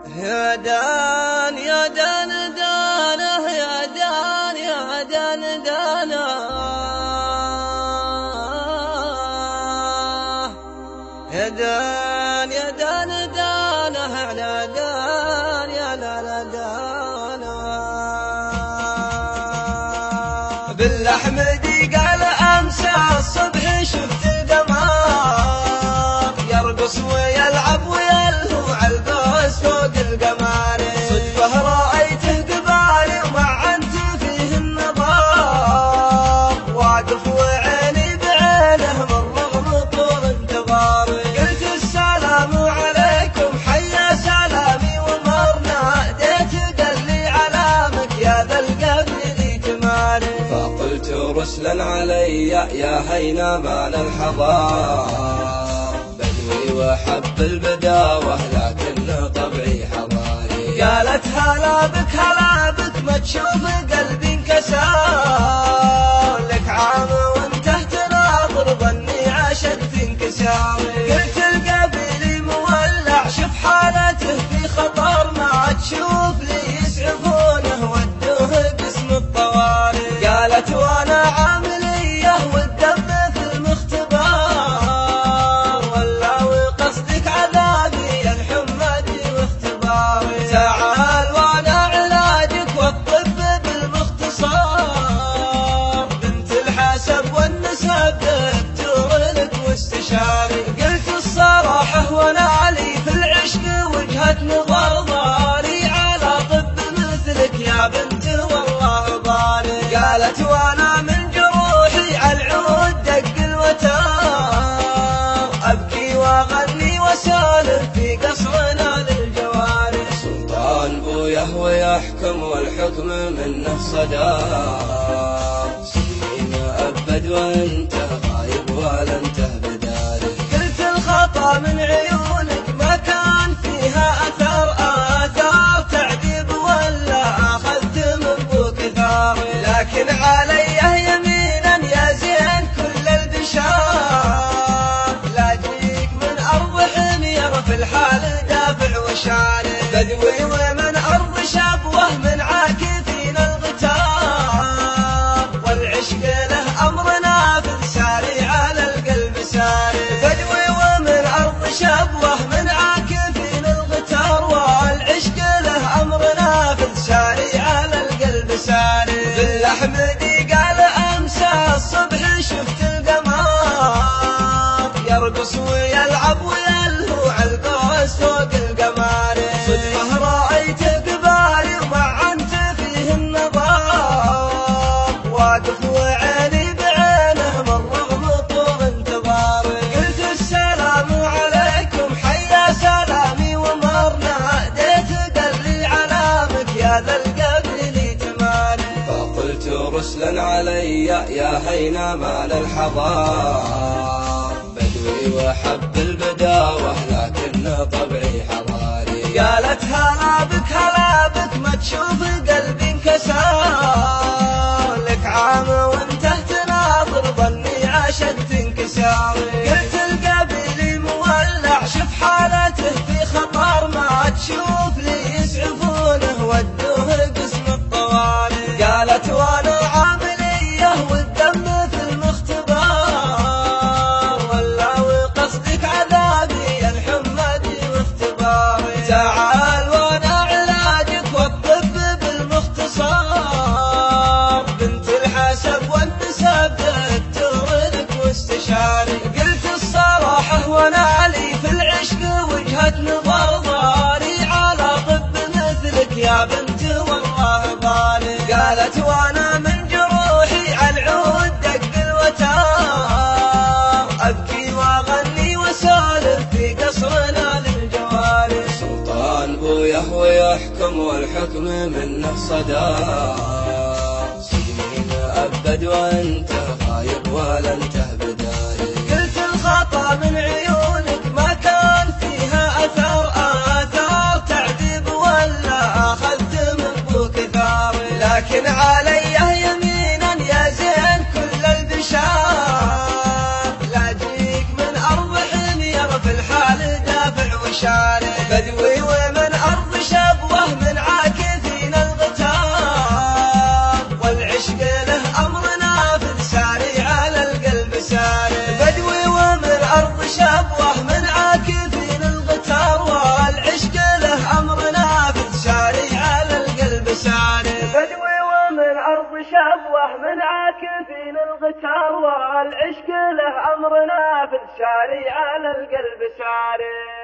يا دان يا دان دانه يا دان يا دان دانه يا دان يا دان دانه على دان يا لا دانه بالأحمدي قال أمس الصبح شفت القمر يرقص ويلعب ويلهو عالقوس فوق القمر صدفة رأيته قبالي ومعنت فيه النظر واقف وعيني بعينه من رغم طول انتظاري قلت السلام عليكم حيا سلامي ومرنا ديت قال لي علامك يا ذا القبل ذي تماري فقلت رسلا علي يا هينا مال الحضار وحب البداوة لكن طبعي حضاري قالت هلا بك ما تشوف قلبي انكسر لك عام وانت تناظر ظني عشقت انكساري قلت القبيلي مولع شوف حالته في خطر ما تشوف لي يسعفونه ودوه قسم الطواري قالت وانا عامليه والدم في المختبر تعال وانا علاجك والطب بالمختصر بنت الحسب والنسب دكتور لك واستشاري قلت الصراحة وانا لي في العشق وجهة نظر ضاري على طب مثلك يا بنت والله ضاري قالت وانا من جروحي عالعود دق الوتر ابكي واغني واسولف في قصرنا للجواري سلطان بويه ويحكم والحكم منه صدار سنين أبد وانت غايب ولا انته بداري قلت الخطا من عيونك ما كان فيها أثر تعذيب ولا أخذت من بوك ثاري لكن علي يمينا يا زين كل البشار لا جيك من أرض حمير في الحال دافع وشاري بدوي ومن أرض شبوه من عاكفين الغتار والعشق له أمر نافذ ساري على القلب ساري بدوي ومن أرض شبوه من عاكفين الغتار والعشق له أمر نافذ ساري على القلب ساري بالأحمدي قال أمس الصبح شفت القمر يرقص ويلعب ويلهو عالقوس فوق القمر صدفة رأيته قبالي ومعنت فيه النظر واقف وعيني بعينه من رغم طول انتظاري قلت السلام عليكم حيا سلامي ومرنا ديت قال لي علامك يا ذا القبل لي تماري فقلت رسلا علي يا هينا مال الحضار بدوي وحب البداوة لكن طبعي حضاري قالت هلا بك ما تشوف قلبي انكسر لك عام وانت تناظر ظني عشقت انكساري قلت القبيلي مولع شوف حالته في خطر ما تشوف لي يسعفونه ودوه قسم الطواري قالت وانا عامليه والدم في المختبر ولا وقصدك عذابي الحمدي واختباري تعال وانا علاجك والطب بالمختصر بنت الحسب والنسب دكتور لك واستشاري قلت الصراحة وانا لي في العشق وجهة نظر ضاري على طب مثلك يا بنت والله ضاري قالت وانا من جروحي عالعود دق الوتر ابكي واغني واسولف في قصرنا للجواري سلطان بويه ويحكم والحكم منه صدار سنين أبد وانت غايب ولا انته بداري قلت الخطا من عيونك ما كان فيها أثر تعذيب ولا أخذت من بوك ثاري لكن علي يمينا يا زين كل البشار لا جيك من أرض حمير في الحال دافع وشاري بدوي ومن أرض شبوه من عاكفين الغتار، والعشق له أمر نافذ شاري على القلب ساري.